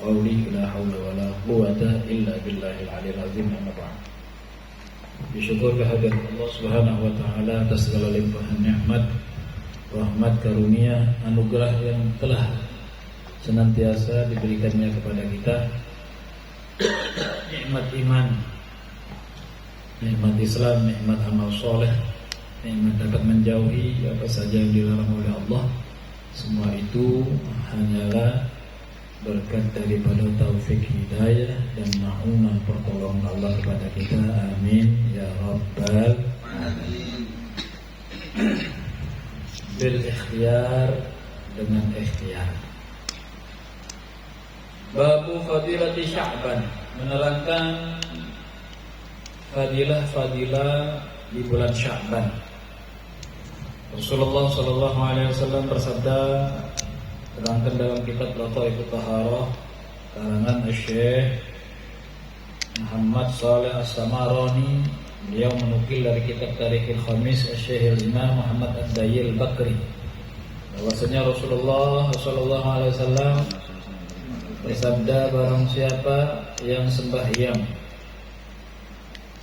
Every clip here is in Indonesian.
qawli la hawla wa la quwwata illa billahil aliyil azim. Amma ba'd. Bersyukur kehadirat Allah Subhanahu wa taala atas segala limpahan nikmat, rahmat, karunia, anugerah yang telah senantiasa diberikannya kepada kita. Nikmat iman, nikmat Islam, nikmat amal soleh, nikmat dapat menjauhi apa saja yang dilarang oleh Allah. Semua itu hanyalah berkat daripada taufik hidayah dan ma'unah pertolongan Allah kepada kita. Amin ya rabbal alamin. Bil ikhtiyar, dengan ikhtiar. Babu fadilati Sya'ban, menerangkan fadilah-fadilah di bulan Sya'ban. Rasulullah sallallahu alaihi wasallam bersabda, terangkan dalam kitab Lataifut Taharah karangan Syekh Muhammad Shalih As-Samarani. Beliau menukil dari kitab Tarikhul Khamis Syekh Imam Muhammad Ad-Dayil Bakri, bahwasanya Rasulullah sallallahu alaihi wasallam bersabda, barang siapa yang sembahyang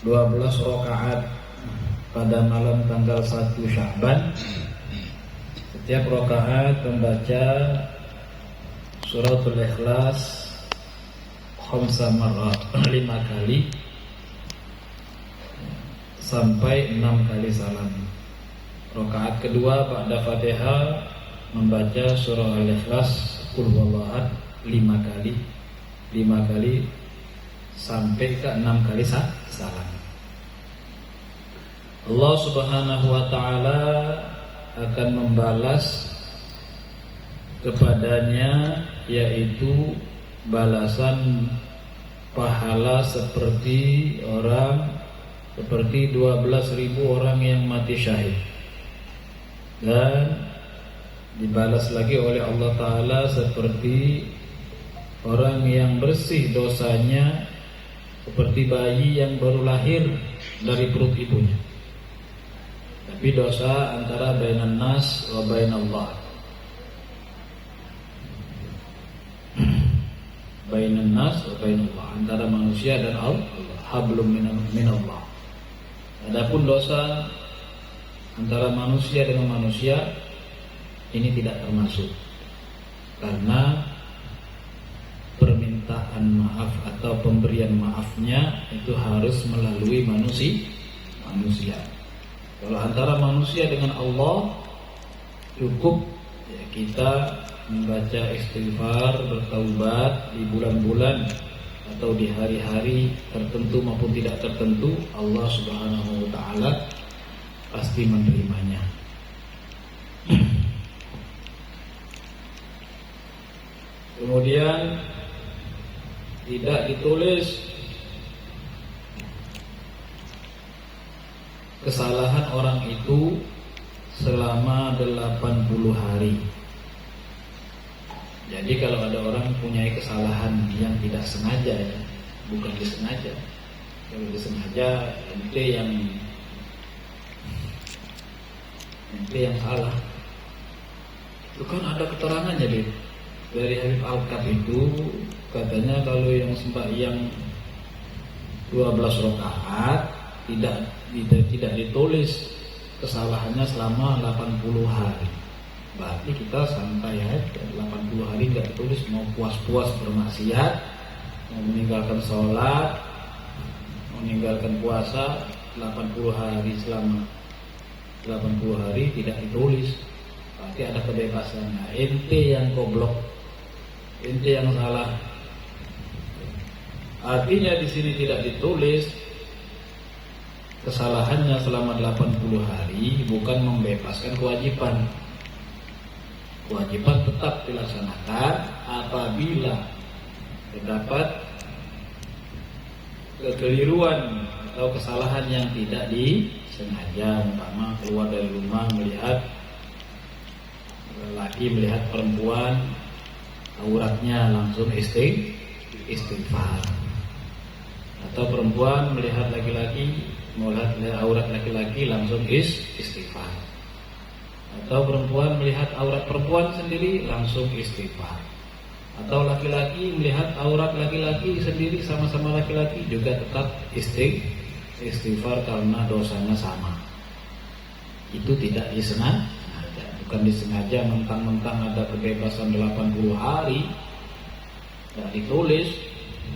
12 rakaat pada malam tanggal 1 Sya'ban, setiap rakaat membaca suratul Ikhlas 5 kali sampai 6 kali salam. Rakaat kedua ba'da Fatihah membaca surah Al-Ikhlas Qul huwallahu ahad 5 kali sampai ke 6 kali salam. Allah Subhanahu wa taala akan membalas kepadanya, yaitu balasan pahala seperti 12.000 orang yang mati syahid, dan dibalas lagi oleh Allah Ta'ala seperti orang yang bersih dosanya seperti bayi yang baru lahir dari perut ibunya, tapi dosa antara bainan nas wa bainallah, bainan nas wa bainallah, antara manusia dan Allah, hablum minallah. Adapun dosa antara manusia dengan manusia ini tidak termasuk, karena permintaan maaf atau pemberian maafnya itu harus melalui manusia. Kalau antara manusia dengan Allah cukup ya, kita membaca istighfar, bertaubat di bulan-bulan atau di hari-hari tertentu maupun tidak tertentu, Allah Subhanahu wa taala pasti menerimanya. Kemudian tidak ditulis kesalahan orang itu selama 80 hari. Jadi kalau ada orang punya kesalahan yang tidak sengaja, ya, bukan disengaja. Kalau disengaja ente yang salah. Itu kan ada keterangannya dari Habib Al-Kab itu, katanya kalau yang sembahyang 12 rakaat tidak ditulis kesalahannya selama 80 hari. Berarti kita santai aja, 80 hari nggak ditulis, mau puas-puas bermaksiat, mau meninggalkan sholat, mau meninggalkan puasa 80 hari, selama 80 hari tidak ditulis. Berarti ada kebebasannya. Ente yang goblok, ente yang salah. Artinya di sini tidak ditulis kesalahannya selama 80 hari bukan membebaskan kewajiban. Kewajiban tetap dilaksanakan apabila terdapat kekeliruan atau kesalahan yang tidak disengaja, umpama keluar dari rumah melihat laki melihat perempuan, auratnya langsung istighfar, atau perempuan melihat laki-laki, melihat aurat laki-laki langsung istighfar, atau perempuan melihat aurat perempuan sendiri langsung istighfar. Atau laki-laki melihat aurat laki-laki sendiri sama-sama laki-laki juga tetap istighfar karena dosanya sama. Itu tidak disengaja, bukan disengaja mentang-mentang ada kebebasan 80 hari tidak ditulis,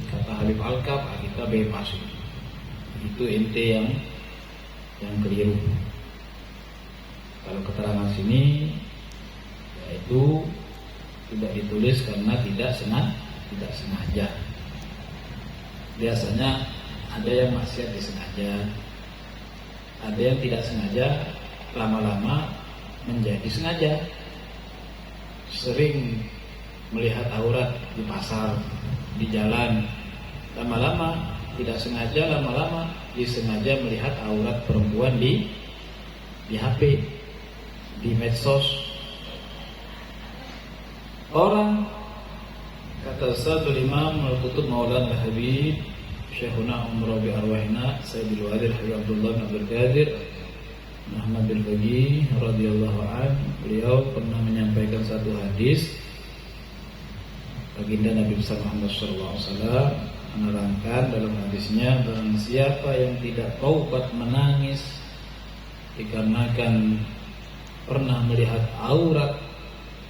kata Habib Alkaf kita bebas. Itu ente yang keliru. Kalau keterangan sini yaitu tidak ditulis karena tidak sengaja. Biasanya ada yang maksiat disengaja, ada yang tidak sengaja, lama-lama menjadi sengaja. Sering melihat aurat di pasar, di jalan, lama-lama tidak sengaja, lama-lama disengaja melihat aurat perempuan di HP, di medsos. Orang kata Ustadzul Imam Al-Qutub Maulana Habib Syekhuna Umar bi Arwahina Sayyidul Wadir Habib Abdullah bin Abdul Qadir Muhammad bin Faqih radhiyallahu anhu, beliau pernah menyampaikan satu hadis. Baginda Nabi Muhammad SAW menerangkan dalam hadisnya, barang siapa yang tidak taubat menangis dikarenakan pernah melihat aurat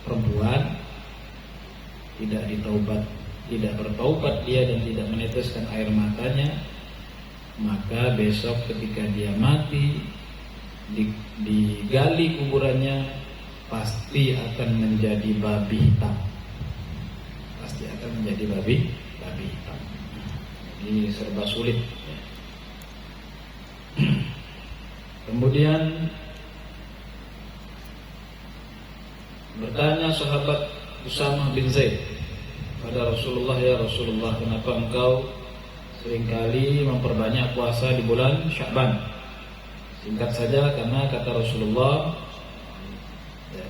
perempuan, tidak bertaubat dia dan tidak meneteskan air matanya, maka besok ketika dia mati digali kuburannya pasti akan menjadi babi hitam. Pasti akan menjadi babi hitam. Ini serba sulit. Kemudian bertanya sahabat Usamah bin Zaid pada Rasulullah, ya Rasulullah, kenapa engkau seringkali memperbanyak puasa di bulan Sya'ban? Singkat saja, karena kata Rasulullah,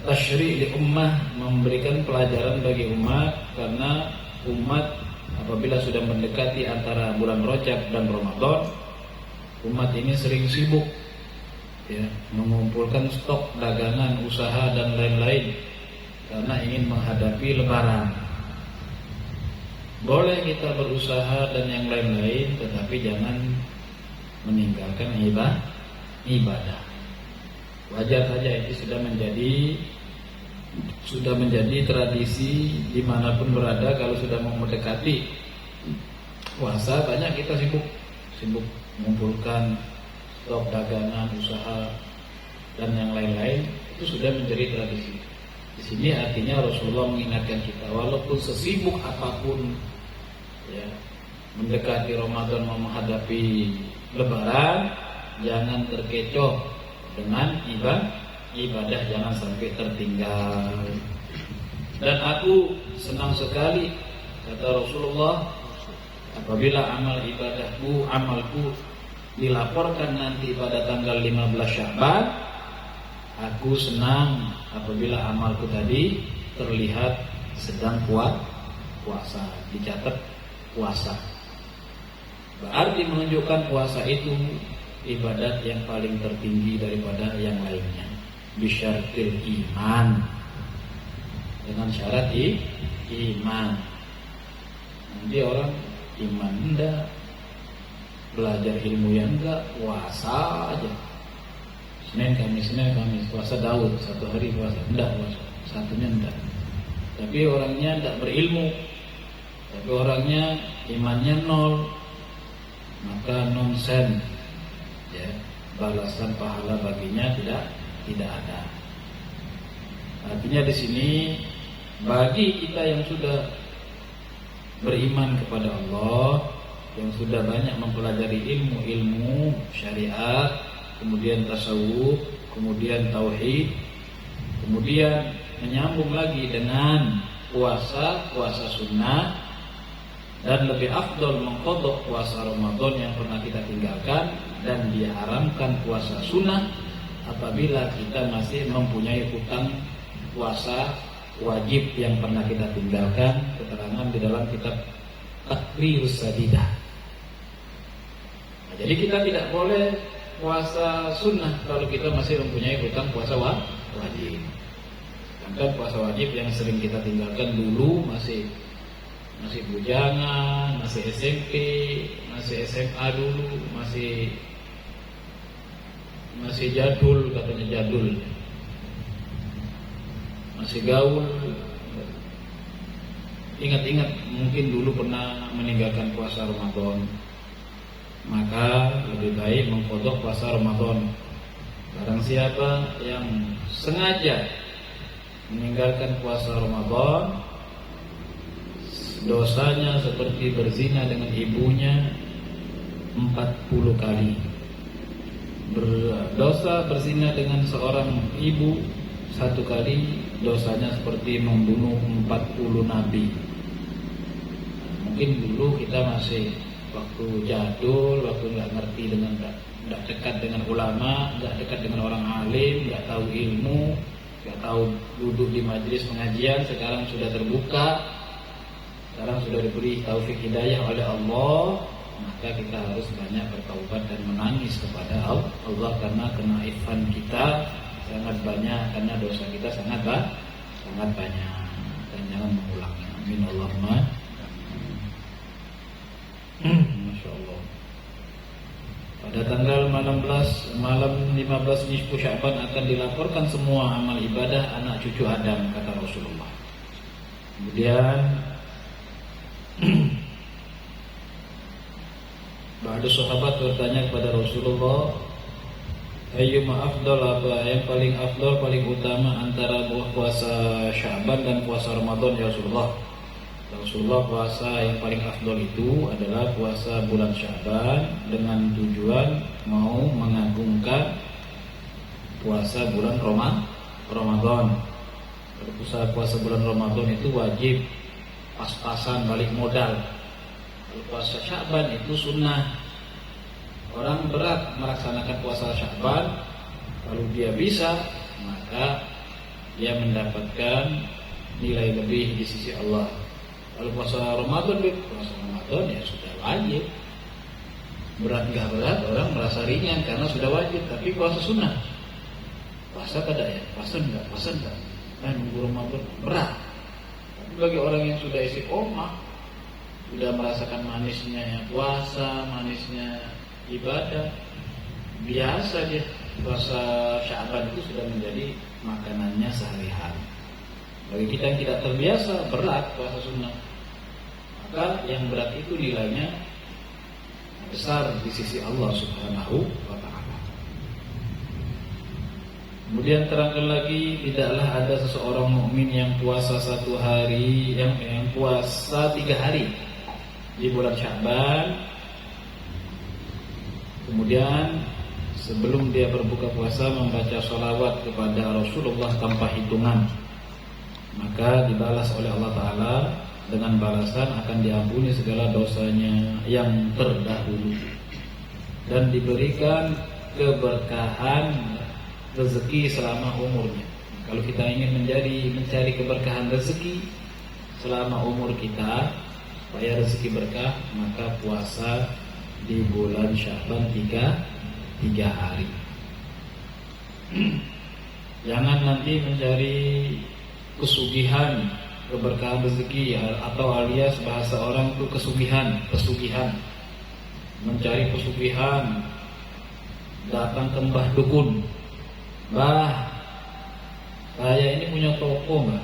tasyri' li ummah, memberikan pelajaran bagi umat, karena umat apabila sudah mendekati antara bulan Rajab dan Ramadan, umat ini sering sibuk ya, mengumpulkan stok dagangan, usaha dan lain-lain karena ingin menghadapi Lebaran. Boleh kita berusaha dan yang lain-lain, tetapi jangan meninggalkan ibadah. Wajar saja itu sudah menjadi tradisi dimanapun berada. Kalau sudah mau mendekati puasa, banyak kita sibuk mengumpulkan stok dagangan, usaha dan yang lain-lain. Itu sudah menjadi tradisi. Di sini artinya Rasulullah mengingatkan kita, walaupun sesibuk apapun ya, mendekati Ramadan mau menghadapi Lebaran, jangan terkecoh dengan ibadah, jangan sampai tertinggal. Dan aku senang sekali kata Rasulullah, apabila amalku dilaporkan nanti pada tanggal 15 Sya'ban, aku senang apabila amalku tadi terlihat sedang puasa, dicatat puasa. Berarti menunjukkan puasa itu ibadat yang paling tertinggi daripada yang lainnya. Bisyartil iman, dengan syarat iman. Nanti orang iman enggak, belajar ilmu yang enggak, puasa aja. Senin Kamis, puasa Daud, satu hari puasa, enggak puasa, satunya enggak. Tapi orangnya enggak berilmu, tapi orangnya imannya nol, maka nonsen, ya, balasan pahala baginya tidak ada. Artinya di sini bagi kita yang sudah beriman kepada Allah, yang sudah banyak mempelajari ilmu syariat, kemudian tasawuf, kemudian tauhid, kemudian menyambung lagi dengan puasa sunnah, dan lebih afdol mengqadha puasa Ramadan yang pernah kita tinggalkan, dan diharamkan puasa sunnah apabila kita masih mempunyai hutang puasa wajib yang pernah kita tinggalkan. Keterangan di dalam kitab Taqrirus Sadidah. Nah, jadi kita tidak boleh puasa sunnah kalau kita masih mempunyai hutang puasa wajib. Sedangkan puasa wajib yang sering kita tinggalkan dulu masih masih bujangan, masih SMP, masih SMA dulu, masih jadul, katanya jadul, masih gaul. Ingat-ingat mungkin dulu pernah meninggalkan puasa Ramadan, maka lebih baik mengqadha puasa Ramadan. Barang siapa yang sengaja meninggalkan puasa Ramadan, dosanya seperti berzina dengan ibunya 40 kali. Dosa berzina dengan seorang ibu 1 kali, dosanya seperti membunuh 40 nabi. Mungkin dulu kita masih waktu jadul, waktu nggak ngerti dengan nggak dekat dengan ulama, nggak dekat dengan orang alim, nggak tahu ilmu, nggak tahu duduk di majelis pengajian. Sekarang sudah terbuka, sekarang sudah diberi taufik hidayah oleh Allah, maka kita harus banyak bertaubat dan menangis kepada Allah karena kenaifan kita sangat banyak, karena dosa kita sangat banyak, dan jangan mengulangnya. Amin Allahumma. Masya Allah. Pada tanggal malam 15 nisfu Sya'ban akan dilaporkan semua amal ibadah anak cucu Adam, kata Rasulullah. Kemudian ba'du sahabat bertanya kepada Rasulullah, ayyuma afdal, apa yang paling afdal, paling utama antara puasa Sya'ban dan puasa Ramadan ya Rasulullah? Rasulullah, puasa yang paling afdal itu adalah puasa bulan Sya'ban dengan tujuan mau mengagungkan puasa bulan Ramadan. Puasa bulan Ramadan itu wajib pas-pasan balik modal. Kalau puasa Sya'ban itu sunnah. Orang berat melaksanakan puasa Sya'ban, kalau dia bisa, maka dia mendapatkan nilai lebih di sisi Allah. Kalau puasa Ramadan ya sudah wajib. Berat nggak berat, orang merasa ringan karena sudah wajib. Tapi puasa sunnah, puasa kada ya, puasa enggak, nunggu Ramadan berat. Tapi bagi orang yang sudah istiqomah, sudah merasakan manisnya puasa, manisnya ibadah, biasa dia. Puasa Sya'ban itu sudah menjadi makanannya sehari-hari. Bagi kita yang tidak terbiasa, berat puasa sunnah, maka yang berat itu nilainya besar di sisi Allah Subhanahu wa ta'ala. Kemudian terangkan lagi, tidaklah ada seseorang mukmin yang puasa 1 hari, yang puasa 3 hari di bulan Sya'ban, kemudian sebelum dia berbuka puasa membaca sholawat kepada Rasulullah tanpa hitungan, maka dibalas oleh Allah Ta'ala dengan balasan akan diampuni segala dosanya yang terdahulu dan diberikan keberkahan rezeki selama umurnya. Kalau kita ingin mencari keberkahan rezeki selama umur kita, supaya rezeki berkah, maka puasa di bulan Sya'ban 3 hari. Jangan nanti mencari kesugihan, keberkahan rezeki, atau alias bahasa orang itu pesugihan, mencari pesugihan, datang ke mbah dukun, mbah, saya ini punya toko mbah,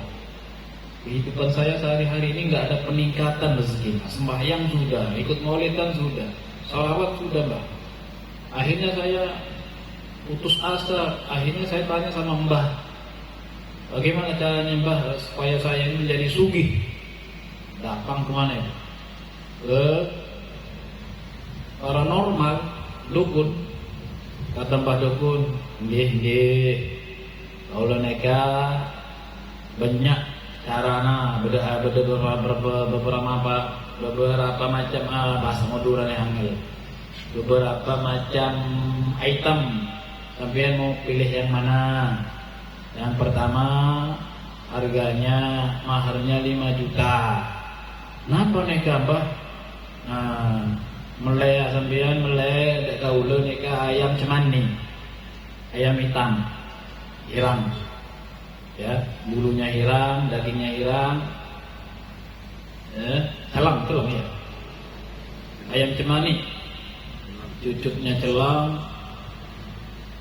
kehidupan saya sehari-hari ini nggak ada peningkatan rezeki, sembahyang sudah, ikut maulidan sudah, sholawat sudah mbah, akhirnya saya putus asa. Akhirnya saya tanya sama mbah, bagaimana caranya mbah supaya saya ini menjadi sugih? Datang kemana ya? Ke paranormal, dukun. Kata mbah dukun, nggih, kalau neka banyak carana, beberapa macam bahasa Madura yang angel, beberapa macam item. Sampean mau pilih yang mana? Yang pertama, harganya, maharnya 5 juta. Napa neka mbah? Melek sampean, melek dek kaula neka ayam cemani, ayam hitam, hilang, ya, bulunya hilang, dagingnya hilang, Celang ya. Ayam cemani, cucuknya celang,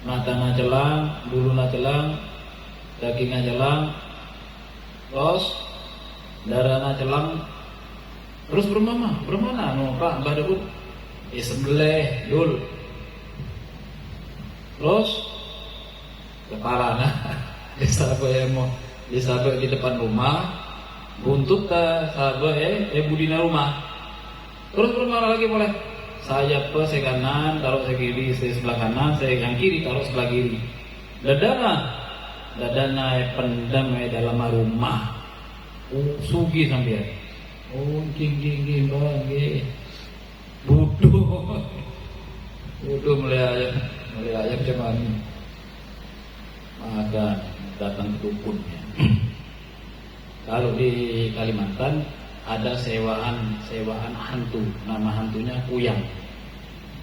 matanya celang, bulunya celang, dagingnya celang, terus darahnya celang, terus bermana? No, Pak, Mbah Dukun, sembelih dul, terus kepala disabek di depan rumah, buntut sabek budina rumah, terus bermana lagi boleh. Saya saya kanan, taruh saya kiri, saya sebelah kanan, saya yang kiri, taruh sebelah kiri. Dadana pendam dalam rumah. Sugi sampai. Gini bang, Buduh mulai ayam cemani. Maka datang ke dukunnya. Kalau di Kalimantan ada sewaan hantu, nama hantunya Kuyang.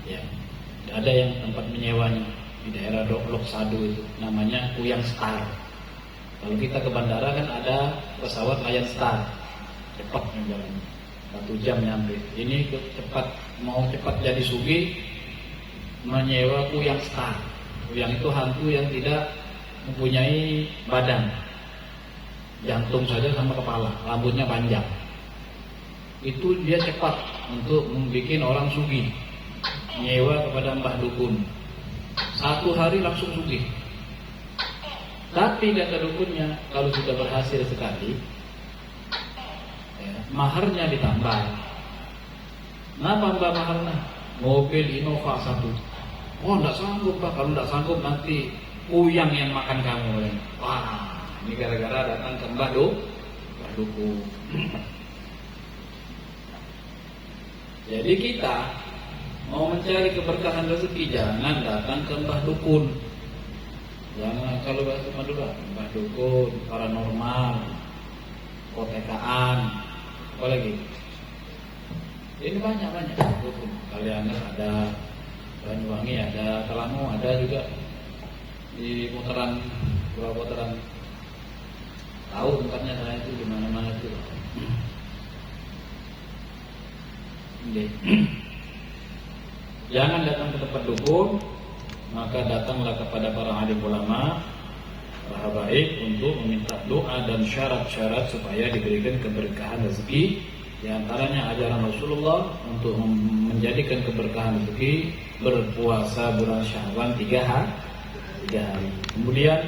Ya, ada yang tempat menyewanya di daerah Lok Sado itu, namanya Kuyang Star. Kalau kita ke bandara kan ada pesawat Lion Star, cepat jalannya, 1 jam nyampe. Ini mau cepat jadi sugih, menyewa Kuyang Star. Kuyang itu hantu yang tidak mempunyai badan, jantung saja sama kepala, rambutnya panjang. Itu dia cepat untuk membuat orang sugih, nyewa kepada Mbah Dukun, 1 hari langsung sugih. Tapi kata dukunnya, kalau sudah berhasil sekali, maharnya ditambah. Napa Mbah maharnya? Mobil Innova 1. Oh, enggak sanggup Pak, kalau enggak sanggup nanti Kuyang yang makan kamu. Wah, ini gara-gara datang ke Mbah Dukun. Jadi kita mau mencari keberkahan rezeki, jangan datang ke Mbah Dukun. Jangan, kalau bahasa Madura, Mbah Dukun, paranormal, kotekaan, apa lagi? Ini banyak dukun. Kalian ada, Banyuwangi ada, Telangu ada juga, di putaran tahu tempatnya saya itu di mana-mana itu. Jangan datang ke tempat dukun, maka datanglah kepada para alim ulama, para baik untuk meminta doa dan syarat-syarat supaya diberikan keberkahan rezeki. Di antaranya ajaran Rasulullah untuk menjadikan keberkahan rezeki berpuasa bulan Sya'ban 3 hari. Kemudian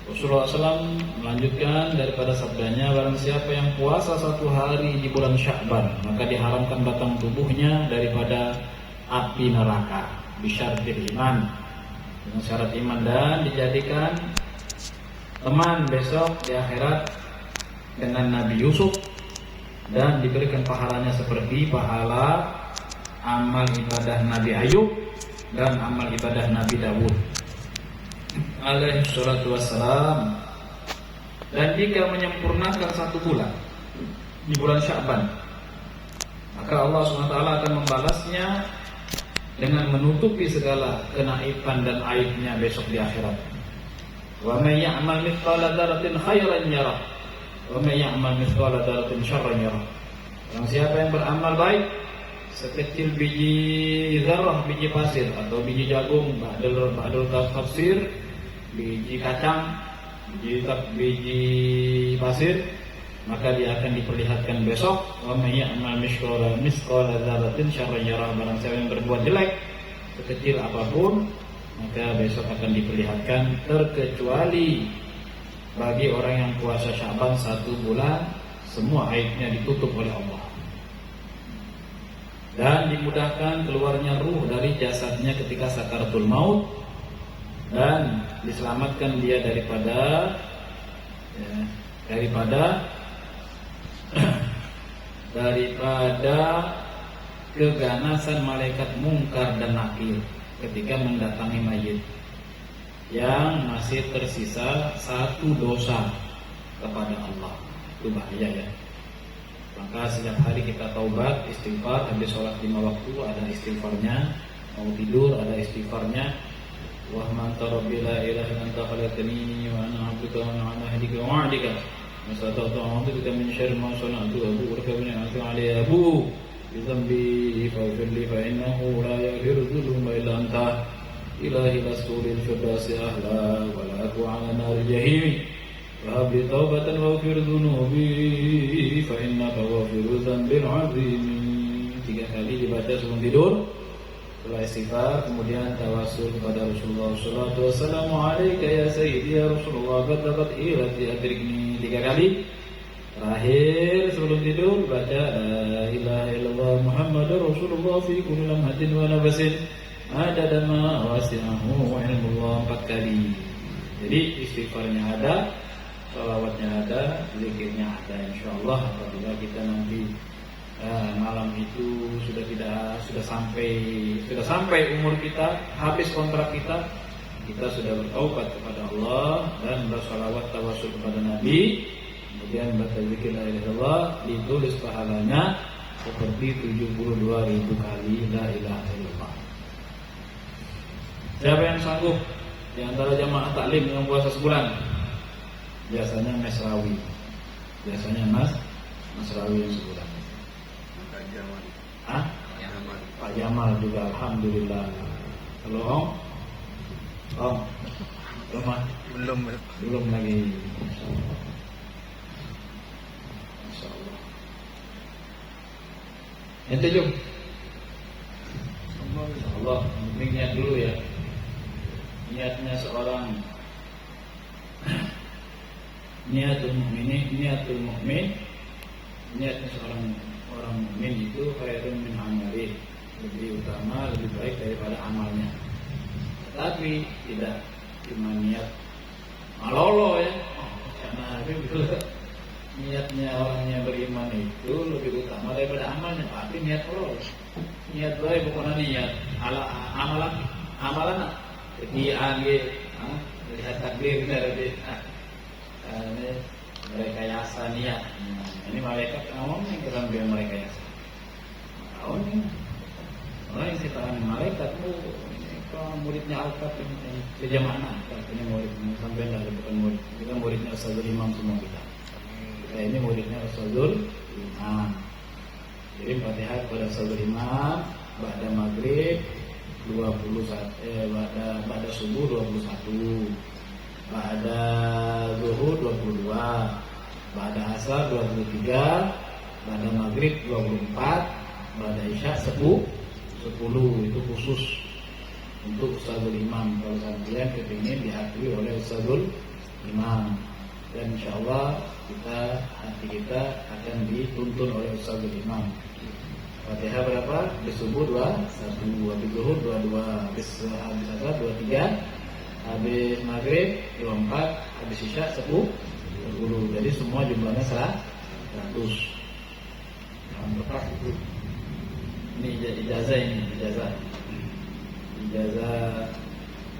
Rasulullah SAW melanjutkan daripada sabdanya, barang siapa yang puasa 1 hari di bulan Sya'ban, maka diharamkan batang tubuhnya daripada api neraka, bisyaratil iman, dengan syarat iman, dan dijadikan teman besok di akhirat dengan Nabi Yusuf, dan diberikan pahalanya seperti pahala amal ibadah Nabi Ayub dan amal ibadah Nabi Dawud alaihi salatu wassalam. Dan jika menyempurnakan 1 bulan di bulan Sya'ban, maka Allah SWT akan membalasnya dengan menutupi segala kenaiban dan aibnya besok di akhirat. Wa may ya'mal mithqala dzarratin khairan yarah wa may ya'mal mithqala dzarratin syarran yarah. Orang siapa yang beramal baik sekecil biji zarrah, biji pasir atau biji jagung, ba'dul tafsir, biji kacang, biji pasir, maka dia akan diperlihatkan besok. Wa may ya'mal mithqala dzarratin syarran yarah. Barang siapa yang berbuat jelek sekecil apapun, maka besok akan diperlihatkan, terkecuali bagi orang yang puasa Sya'ban 1 bulan, semua aibnya ditutup oleh Allah dan dimudahkan keluarnya ruh dari jasadnya ketika sakaratul maut, dan diselamatkan dia daripada keganasan malaikat mungkar dan nakir ketika mendatangi mayit yang masih tersisa 1 dosa kepada Allah. Itu bahaya ya. Maka setiap hari kita taubat, istighfar, habis sholat 5 waktu ada istighfarnya, mau tidur ada istighfarnya. Wa man tarabbi la ilaha illa anta khalaqtani wa ana 'abduka wa ana ahdika wa 'adika استطعت أعوذ بك من شر ما صنعت أبوء لك بنعمتك علي أبوء بذنبي فاغفر لي فإنه لا يغفر الذنوب إلا أنت إلهي لست للفردوس أهلا ولا أكو على نار الجحيم فهب لي توبة واغفر ذنوبي فإنك غافر الذنب العظيم. 3 kali dibaca sebelum tidur. Setelah istighfar, kemudian tawasul kepada Rasulullah sallallahu alaihi wasallam. Alaika ya sayyidi ya Rasulullah qad ilati adrikni. 3 kali. Terakhir sebelum tidur baca la ilaha illallah Muhammadur Rasulullah fi kulli lamhatin wa nafasin adada ma wasi'ahu wa ilmullah 4 kali. Jadi istighfarnya ada, shalawatnya ada, zikirnya ada. Insyaallah apabila kita nanti malam itu sudah sampai umur kita, habis kontrak kita sudah bertaubat kepada Allah dan bersalawat tawasul kepada Nabi, kemudian baca zikir la ilaha illallah, ditulis pahalanya seperti 72.000 kali la ilaha illallah. Siapa yang sanggup di antara jamaah taklim yang puasa sebulan? Biasanya Masrawi. Masrawi yang sebulan. Pak Jamal juga alhamdulillah. Kalau Om belum lagi. Insyaallah. Ente jom. Allah, niat dulu ya. Niatnya seorang niatul mukmin, niatnya seorang mukmin itu khairun min amali, lebih utama, lebih baik daripada amalnya. Tetapi tidak cuma niat malolo ya, karena niatnya orangnya beriman itu lebih utama daripada amalnya. Tapi niat lolos, niat baik bukan niat amalan kegiatan lihat takdir dari mereka yasa niat. Ini malaikat awam yang kesambian mereka yasa. Awam ini orang yang ciptaan malaikat itu muridnya Al-Qaf ini mana? Ini murid sampai dah bukan murid. Kita muridnya Ustazul Imam semua kita. Kita ini muridnya Ustazul Imam. Jadi Fatihah kepada Ustazul Imam, ba'da maghrib 21, ba'da subuh 21, ba'da zuhur 22, ba'da asar 23, ba'da maghrib 24, ba'da isya 10 itu khusus untuk Ustazul Imam. Kalau kalian kepingin diakui oleh Ustazul Imam, dan insyaallah hati kita akan dituntun oleh Ustazul Imam. Fatihah berapa? Habis subuh 21, habis zuhur 22, habis asar 23, habis maghrib 24, habis isya 10. Jadi semua jumlahnya 100. Berkah itu. Ini ijazah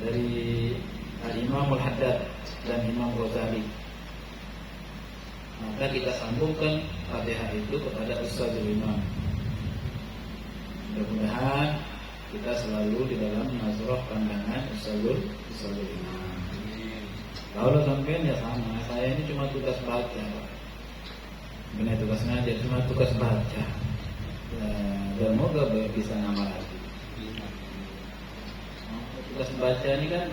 dari Al-Imam Al-Haddad dan Imam Ghazali. Maka kita sambungkan Fatihah itu kepada Ustazul Imam. Mudah-mudahan kita selalu di dalam nazarah pandangan Ustazul Imam. Kalau sampai ya sama, saya ini cuma tugas baca, Pak. Benar tugas ngajar, cuma tugas baca. Dan semoga bisa ngamal lagi. Tugas baca ini kan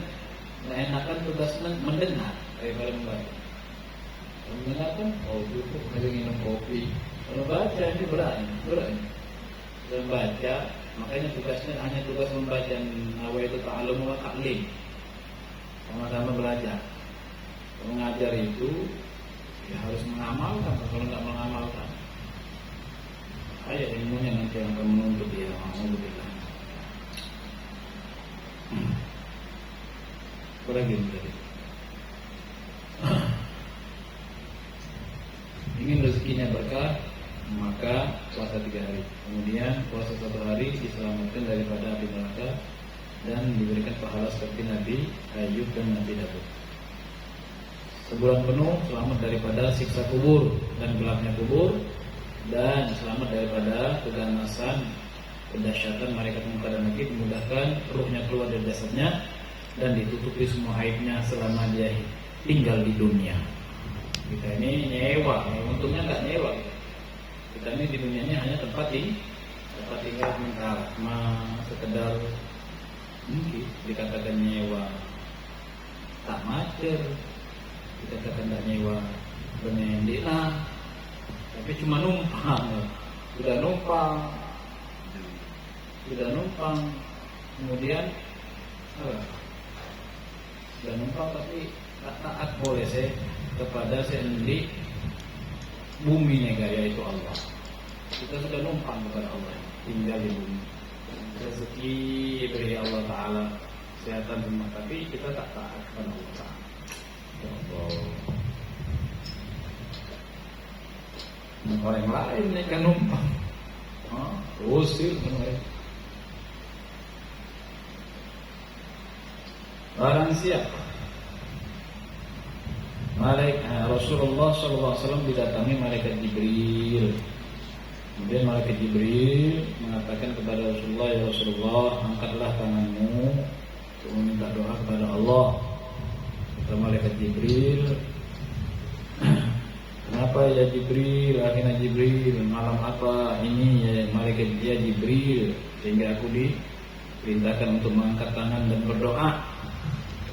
enakan tugas mendengar daripada membaca. Kalau mendengar kan, cukup hanya minum kopi. Kalau baca ini berat. Dan baca, makanya tugasnya hanya tugas membaca nawa itu ta'alum wa ta'lim. Sama-sama belajar. Mengajar itu ya harus mengamalkan. Kalau tidak mengamalkan, ilmunya nanti akan menuntut dia. Alhamdulillah. Apa lagi tadi? Ingin rezekinya berkah, maka puasa 3 hari. Kemudian puasa 1 hari diselamatkan daripada api neraka dan diberikan pahala seperti Nabi Ayub dan Nabi Daud. Sebulan penuh selamat daripada siksa kubur dan gelapnya kubur, dan selamat daripada keganasan, kedahsyatan malaikat munkar dan nakir, dimudahkan ruhnya keluar dari jasadnya dan ditutupi semua aibnya selama dia tinggal di dunia. Kita ini nyewa, untungnya nggak nyewa. Kita ini di dunia ini hanya tempat tinggal sementara, sekedar mungkin dikatakan nyewa tak macer, dikatakan tak nyewa benendina, tapi cuma numpang, sudah numpang, kemudian sudah numpang tapi tak taat boleh saya kepada sendi bumi negara yaitu Allah. Kita sudah numpang kepada Allah, tinggal di bumi. Rezeki beri Allah Ta'ala, kesehatan semua, tapi kita tak taat kepada Allah Ta'ala. Ya Allah. Orang lain ini kan numpang, usir mereka. Barang siapa Rasulullah SAW didatangi malaikat Jibril. Kemudian malaikat Jibril mengatakan kepada Rasulullah, ya Rasulullah, angkatlah tanganmu untuk meminta doa kepada Allah. Kata malaikat Jibril, kenapa ya Jibril? Akhirnya Jibril, malam apa ini ya malaikat dia Jibril sehingga aku diperintahkan untuk mengangkat tangan dan berdoa.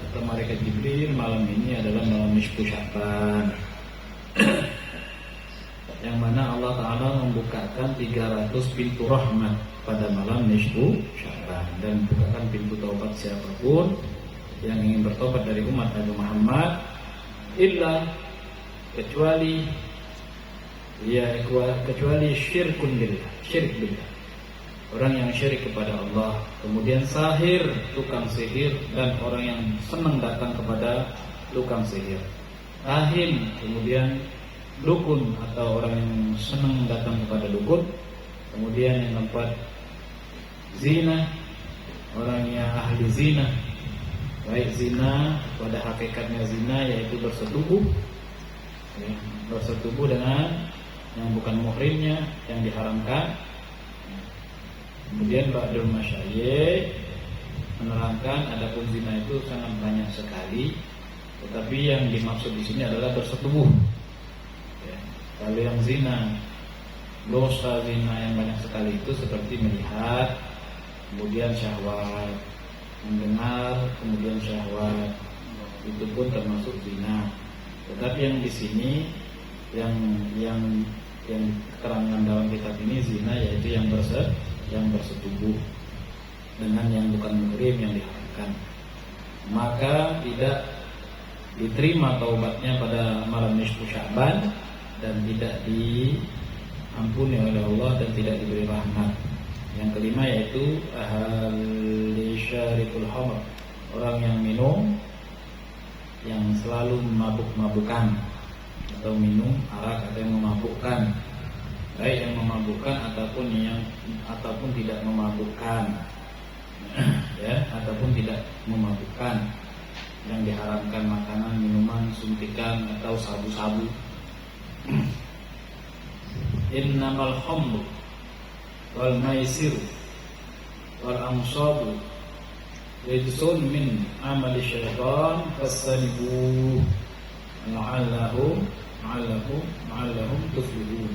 Kata malaikat Jibril, malam ini adalah malam nisfu Sya'ban, yang mana Allah Ta'ala membukakan 300 pintu rahmat pada malam nisfu Sya'ban, dan bukakan pintu taubat siapapun yang ingin bertobat dari umat Nabi Muhammad, kecuali syirik billah, orang yang syirik kepada Allah, kemudian sahir, tukang sihir, dan orang yang senang datang kepada tukang sihir, rahim, kemudian dukun atau orang yang senang datang kepada dukun, kemudian yang keempat zina, orang yang ahli zina, baik zina pada hakikatnya zina yaitu bersetubuh dengan yang bukan muhrimnya yang diharamkan. Kemudian ba'dul masyayikh menerangkan adapun zina itu sangat banyak sekali, tetapi yang dimaksud di sini adalah bersetubuh. Ya, kalau yang zina, dosa zina yang banyak sekali itu seperti melihat, kemudian syahwat, mendengar, kemudian syahwat, itu pun termasuk zina. Tetapi yang di sini yang keterangan dalam kitab ini zina yaitu yang bersetubuh dengan yang bukan muhrim yang diharamkan, maka tidak diterima taubatnya pada malam nisfu Sya'ban dan tidak diampuni oleh Allah dan tidak diberi rahmat. Yang kelima yaitu ahli syarikul khamr, orang yang minum, yang selalu memabuk-mabukan atau minum arak atau yang memabukkan, baik yang memabukkan ataupun tidak memabukkan, ya, ataupun tidak memabukkan, yang diharamkan makanan, minuman, suntikan atau sabu-sabu. Innamal khamru wal maisir wal ansabu rijsun min amali syaitan fastanibuhu la'allahum tuflihun.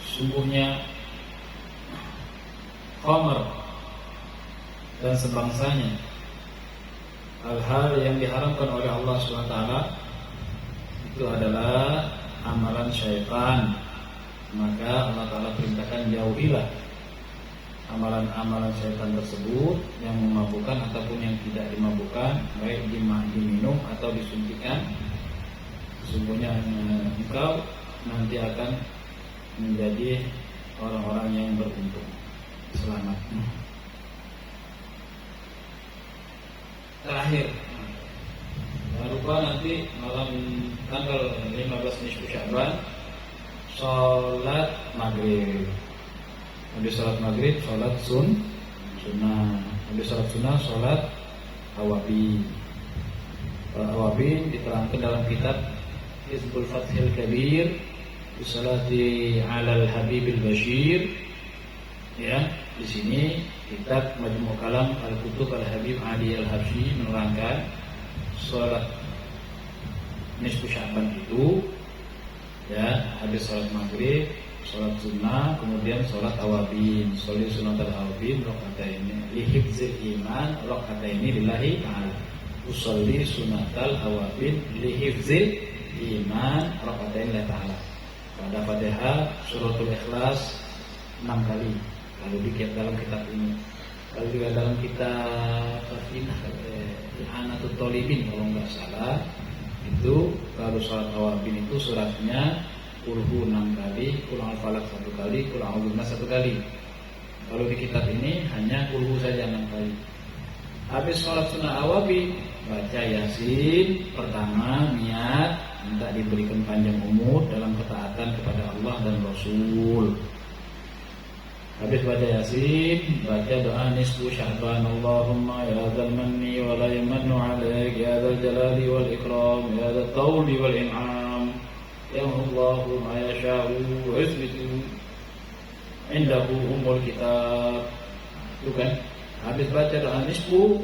Sungguhnya khamr dan sebangsanya hal-hal yang diharamkan oleh Allah SWT itu adalah amalan syaitan. Maka Allah Ta'ala perintahkan jauhilah amalan-amalan syaitan tersebut yang memabukkan ataupun yang tidak dimabukkan, baik diminum atau disuntikan. Sesungguhnya engkau nanti akan menjadi orang-orang yang beruntung, selamat. Terakhir, jangan lupa nanti malam tanggal 15 nisfu Sya'ban sholat maghrib. Habis sholat maghrib sholat sunnah. Habis sholat sunnah sholat awabin. Awabin diterangkan dalam kitab Hizbul Fathil Kabir Bisalati alal Habibil Bashir. Ya, di sini kitab Majmu' Kalam Al-Kutub Al-Habib Ali Al-Habsyi menerangkan sholat nisfu Sya'ban itu ya habis sholat maghrib, sholat sunnah, kemudian sholat awabin, sholat sunat al-awabin, rakaataini lihifzil iman, rakaataini lillahi ta'ala. Usolli sunatal awabin lihifzil iman, rakaataini lillahi ta'ala. Pada Fatihah suratul Ikhlas 6 kali. Kalau di dalam kitab ini, kalau juga dalam kitab Ihanatul Thalibin kalau nggak salah, itu kalau sholat awabin itu suratnya kulhu 6 kali, kul al-falaq 1 kali, kul a'udzubinas 1 kali. Kalau di kitab ini hanya kulhu saja 6 kali. Habis sholat sunnah awabin, baca Yasin pertama, niat minta diberikan panjang umur dalam ketaatan kepada Allah dan Rasul. Habis baca Yasin, baca doa nisfu Sya'ban, Allahumma ya dzal manni wa la yamannu 'alaik, ya dzal jalali wal ikram, ya dzal tawli wal in'am, ya Allahu ma yasha'u wa yuthbitu indahu umul kitab. Itu kan. Habis baca doa nisfu,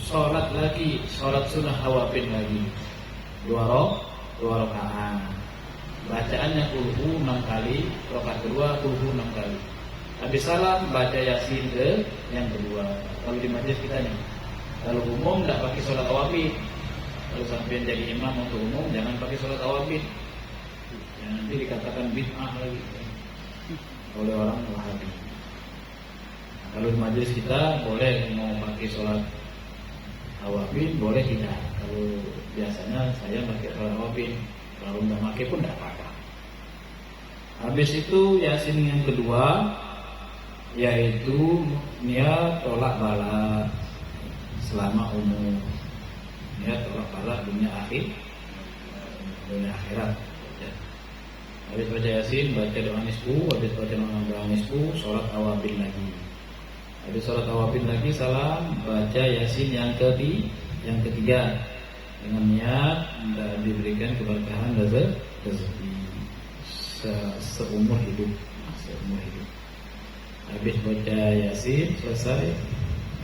sholat lagi, sholat sunnah awabin lagi 2 rakaat. Bacaannya kulhu 6 kali, rakaat kedua kulhu 6 kali. Habis salam baca Yasin ke yang kedua. Kalau di majelis kita nih, kalau umum tidak pakai sholat awabin. Kalau sampai jadi imam untuk umum jangan pakai sholat awabin. Ya, nanti dikatakan bid'ah lagi oleh orang Wahabi. Kalau di majelis kita boleh mau pakai sholat awabin, boleh tidak. Kalau biasanya saya pakai sholat awabin, kalau nggak pakai pun tidak apa-apa. Habis itu Yasin yang kedua, yaitu niat tolak bala selama umur, niat tolak bala dunia akhirat. Habis baca Yasin, baca doa nisfu, habis baca doa nisfu, sholat awabin lagi. Habis sholat awabin lagi, salam, baca Yasin yang ketiga dengan niat diberikan keberkahan rezeki seumur hidup. Habis baca Yasin selesai,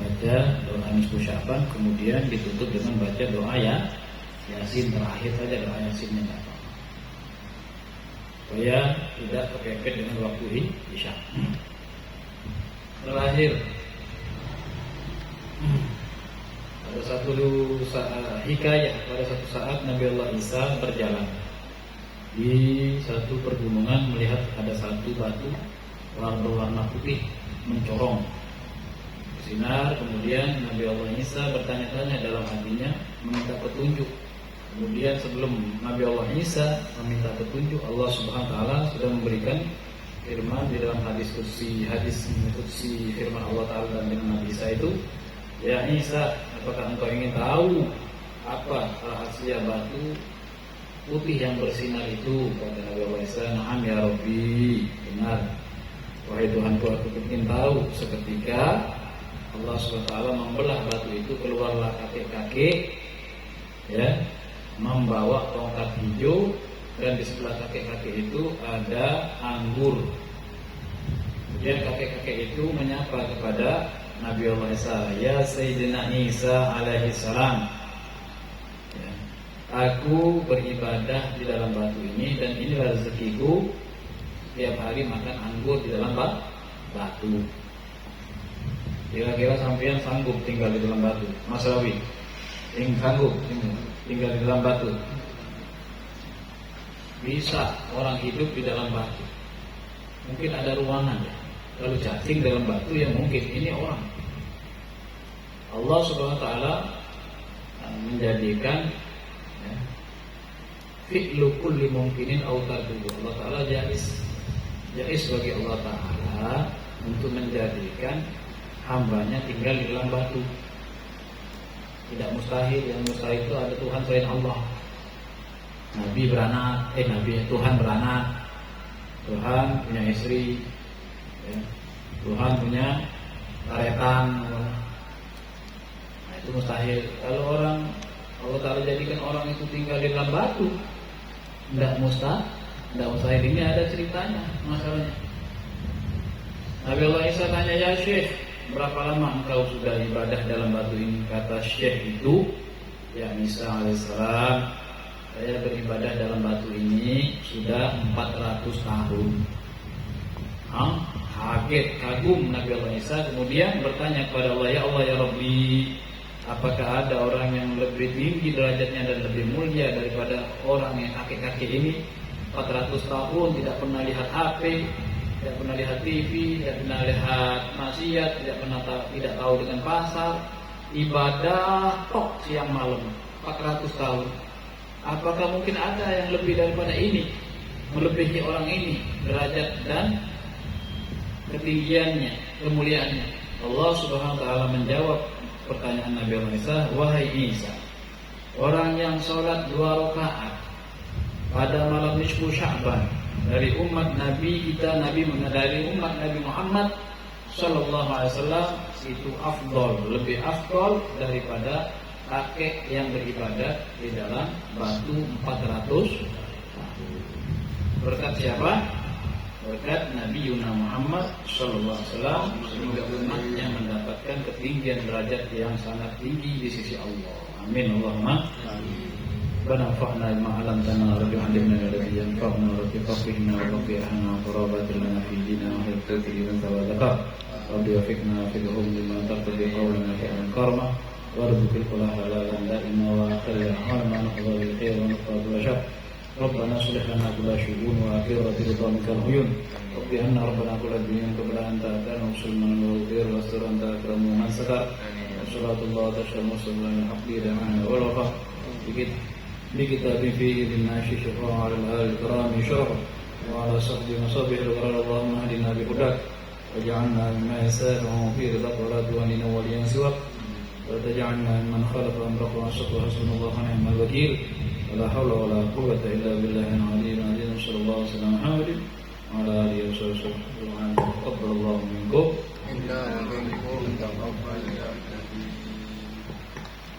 baca doa nisfu Sya'ban, kemudian ditutup dengan baca doa Yasin terakhir saja, doa Yasinnya tidak apa-apa, supaya tidak kepepet dengan waktu Isya. Terakhir, ada satu hikayah, pada satu saat Nabi Allah Isa berjalan di satu pergunungan, melihat ada satu batu berwarna putih mencorong bersinar. Kemudian Nabi Allah Isa bertanya-tanya dalam hatinya, meminta petunjuk. Kemudian sebelum Nabi Allah Isa meminta petunjuk, Allah Subhanahu wa taala sudah memberikan firman di dalam hadis qudsi firman Allah Taala dan dengan Nabi Isa itu, ya Isa, apakah engkau ingin tahu apa rahasia batu putih yang bersinar itu? Kata Nabi Allah Isa, na'am ya Rabbi, benar wahai Tuhanku, aku ingin tahu. Seketika Allah SWT membelah batu itu, keluarlah kakek-kakek ya, membawa tongkat hijau, dan di sebelah kakek-kakek itu ada anggur. Kemudian kakek-kakek itu menyapa kepada Nabi Allah Isa, ya Sayyidina Isa alaihi salam, ya, aku beribadah di dalam batu ini dan inilah rezekiku, tiap hari makan anggur di dalam batu. Kira-kira sampean sanggup tinggal di dalam batu? Mas Rawi, sanggup tinggal di dalam batu? Bisa orang hidup di dalam batu. Mungkin ada ruangan ya. Kalau cacing dalam batu ya mungkin, ini orang. Allah Subhanahu wa taala menjadikan ya, fi'lu kulli mungkinin aw tarkuhu. Allah taala jaiz bagi Allah taala untuk menjadikan hambanya tinggal di dalam batu. Tidak mustahil, yang mustahil itu ada Tuhan selain Allah. Tuhan beranak, Tuhan punya istri, ya. Tuhan punya karetan, nah itu mustahil. Kalau orang Allah Ta'ala jadikan orang itu tinggal di dalam batu, tidak mustahil. Ini ada ceritanya masalahnya. Nabi Allah Isa tanya, ya Syekh, berapa lama engkau sudah ibadah dalam batu ini? Kata Syekh itu, ya Isa alaihissalam, saya beribadah dalam batu ini sudah 400 tahun. Kaget, kagum Nabi Allah Isa, kemudian bertanya kepada Allah, ya Allah ya Rabbi, apakah ada orang yang lebih tinggi derajatnya dan lebih mulia daripada orang yang kakek-kakek ini? 400 tahun tidak pernah lihat HP, tidak pernah lihat TV, tidak pernah lihat maksiat, tidak tahu dengan pasar, ibadah tok siang malam 400 tahun. Apakah mungkin ada yang lebih daripada ini, melebihi orang ini derajat dan ketinggiannya, kemuliaannya? Allah Subhanahu wa taala menjawab pertanyaan Nabi Allah Isa, wahai Isa, orang yang sholat 2 rakaat pada malam nisfu Sya'ban dari umat Nabi kita, dari umat Nabi Muhammad sallallahu alaihi wasallam, itu afdol, lebih afdol daripada kakek yang beribadah di dalam batu 400 tahun. Berkat siapa? Berkat Nabi Yuna Muhammad sallallahu alaihi wasallam, sehingga umatnya mendapatkan ketinggian derajat yang sangat tinggi di sisi Allah. Amin Allahumma amin. Rabbana anfa'na bima 'allamtana wa 'allimna alladhi yanfa'una wa faqihna wa faqihna wa qurrabat lana fi dinina wa tawfiqna wa zakah. Rabbi wafiqna fi dhulmi ma taqdi qawlana khairan karma warzuqil qula halalan da'ima wa akhiril a'mal ma naqdha bil khair wa naqdha bil syarr. Rabbana sulih lana kulla syu'un wa akhirati ridhamikal huyun. Rabbi anna rabbana kulla dunya qabla anta atana usulman wa ghayr wasir anta akramu man sakar. Sallallahu tashamu sallallahu alaihi wa sallam. بكتاب فيه للناس شفاء على الآل الكرام شرف وعلى صحب مصابيح الغرار. اللهم اهدنا بهداك واجعلنا مما يسارع في رضاك ولا دواننا وليا سواك ولا تجعلنا ممن خالف امرك وعصت وحسبنا الله ونعم الوكيل ولا حول ولا قوة إلا بالله العلي العظيم. صلى الله عليه محمد وعلى آله وصحبه وسلم. تقبل الله منكم.